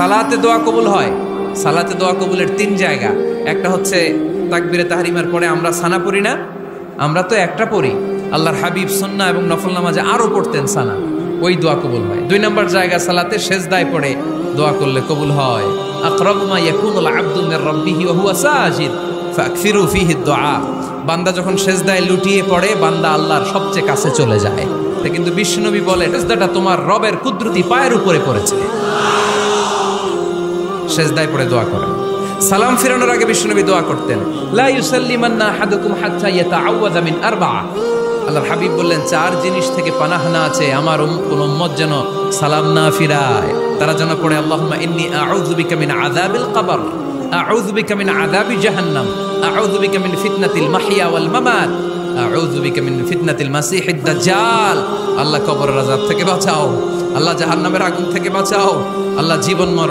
সালাতে দোয়া কবুল হয়। সালাতে দোয়া কবুলের 3 জায়গা। একটা হচ্ছে তাকবীরে তাহরিমার পরে আমরা সানা পড়ি না, আমরা তো একটা পড়ি, আল্লাহর হাবিব সুন্নাহ এবং নফল নামাজে আরো পড়তেন সানা, ওই দোয়া কবুল হয়। 2 নম্বর জায়গা সালাতে সেজদায় পড়ে দোয়া করলে কবুল হয়। আকরাবু মা ইয়াকুনুল আবদু মির রাব্বিহি ওয়া হুয়া সাজিদ ফাকসিরু ফীহি দুআ। বান্দা যখন সেজদায় লুটিয়ে পড়ে বান্দা আল্লাহর সবচেয়ে কাছে চলে যায়। তা কিন্তু বিশ্বনবী বলে সেজদাটা তোমার রবের কুদরতি পায়ের উপরে পড়েছে। সেজদায় পড়ে দোয়া করেন। সালাম ফিরানোর আগে বিশ্বনবী দোয়া করতেন, লা ইউসাল্লিমান্না আহাদুকুম হাত্তা ইয়াতাআওয়াযা মিন আরবা'a। আল্লাহর হাবিব বললেন 4 জিনিস থেকে পানাহ না আছে আমার কোন উম্মত যেন সালাম না ফিরায়। তারা যেন পড়ে আল্লাহুম্মা ইন্নী আউযু বিকা মিন আযাবিল কবর, আউযু বিকা মিন আযাবি জাহান্নাম, আউযু বিকা মিন ফিতনাতিল মাহইয়া ওয়াল মামাত, আউযু বিকা মিন ফিতনাতিল মাসিহিদ দাজ্জাল। আল্লাহ কবরের আযাব থেকে বাঁচাও, আল্লাহ জাহান্নামের আগুন থেকে বাঁচাও, আল্লাহ জীবন মরণ